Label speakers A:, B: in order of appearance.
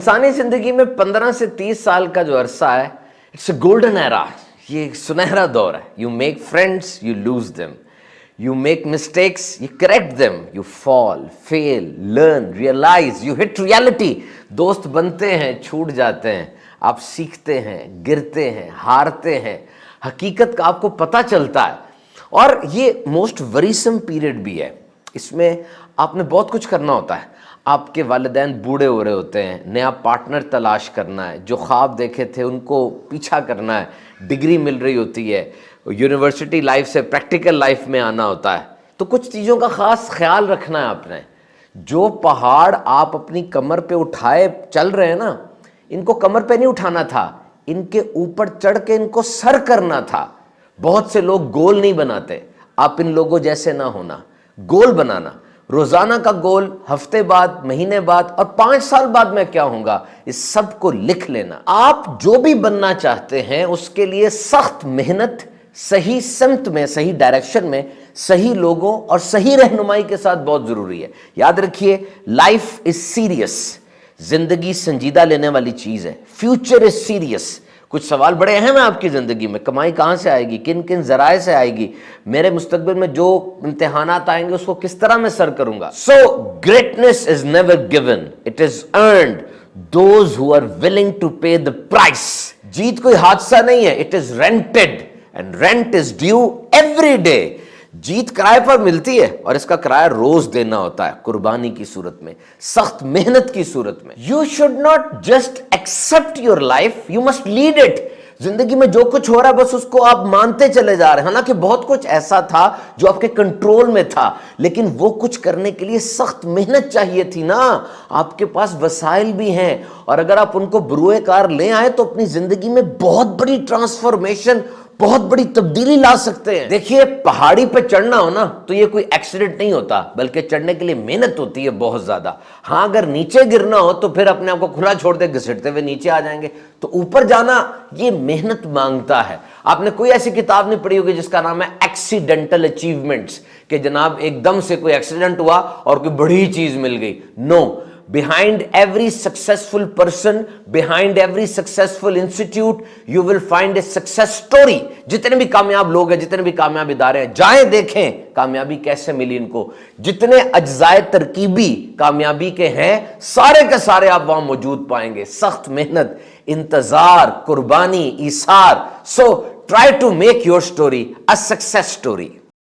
A: इंसानी जिंदगी में 15 से 30 साल का जो अरसा है, इट्स अ गोल्डन एरा, ये एक सुनहरा दौर है। You make friends, you lose them, you make mistakes, you correct them, you fall, fail, learn, realise, you hit reality. दोस्त बनते हैं, छूट जाते हैं, आप सीखते हैं, गिरते हैं, हारते हैं, हकीकत का आपको पता चलता है। और ये मोस्ट वरीसम पीरियड भी है, इसमें आपने बहुत कुछ करना होता है। आपके वालिदैन बूढ़े हो रहे होते हैं, नया पार्टनर तलाश करना है, जो ख्वाब देखे थे उनको पीछा करना है, डिग्री मिल रही होती है, यूनिवर्सिटी लाइफ से प्रैक्टिकल लाइफ में आना होता है। तो कुछ चीज़ों का ख़ास ख्याल रखना है आपने। जो पहाड़ आप अपनी कमर पे उठाए चल रहे हैं ना, इनको कमर पे नहीं उठाना था, इनके ऊपर चढ़ के इनको सर करना था। बहुत से लोग गोल नहीं बनाते, आप इन लोगों जैसे ना होना, गोल बनाना। रोजाना का गोल, हफ्ते बाद, महीने बाद और 5 साल बाद मैं क्या होऊंगा, इस सब को लिख लेना। आप जो भी बनना चाहते हैं उसके लिए सख्त मेहनत, सही सिमत में, सही डायरेक्शन में, सही लोगों और सही रहनुमाई के साथ बहुत जरूरी है। याद रखिए, लाइफ इज सीरियस, जिंदगी संजीदा लेने वाली चीज है। Future is serious. कुछ सवाल बड़े अहम हैं आपकी ज़िंदगी में। कमाई कहाँ से आएगी, किन किन ज़राए से आएगी, मेरे मुस्तकबिल में जो इम्तिहानात आएंगे उसको किस तरह मैं सर करूंगा। So greatness is never given, it is earned those who are willing to pay the price. जीत कोई हादसा नहीं है, it is rented and rent is due every day. जीत किराए पर मिलती है और इसका किराया रोज देना होता है, कुर्बानी की सूरत में, सख्त मेहनत की सूरत में। You should not just accept your life, you must lead it. जिंदगी में जो कुछ हो रहा है बस उसको आप मानते चले जा रहे हैं। हालांकि बहुत कुछ ऐसा था जो आपके कंट्रोल में था, लेकिन वो कुछ करने के लिए सख्त मेहनत चाहिए थी ना। आपके पास वसाइल भी हैं और अगर आप उनको बरूए कार ले आए तो अपनी जिंदगी में बहुत बड़ी ट्रांसफॉर्मेशन, बहुत बड़ी तब्दीली ला सकते हैं। देखिए, पहाड़ी पे चढ़ना हो ना तो ये कोई एक्सीडेंट नहीं होता, बल्कि चढ़ने के लिए मेहनत होती है बहुत ज्यादा। हाँ, अगर नीचे गिरना हो तो फिर अपने आप को खुला छोड़ दे, घसीटते हुए नीचे आ जाएंगे। तो ऊपर जाना ये मेहनत मांगता है। आपने कोई ऐसी किताब नहीं पढ़ी होगी जिसका नाम है एक्सीडेंटल अचीवमेंट्स, कि जनाब एकदम से कोई एक्सीडेंट हुआ और कोई बड़ी चीज मिल गई। No, behind every successful person, behind every successful institute, you will find a success story। जितने भी कामयाब लोग हैं, जितने भी कामयाब इदारे हैं, जाएं देखें कामयाबी कैसे मिली इनको। जितने अज्जाए तरकीबी कामयाबी के हैं, सारे के सारे आप वहां मौजूद पाएंगे। सख्त मेहनत, इंतजार, कुर्बानी, Hisar. So try to make your story a success story।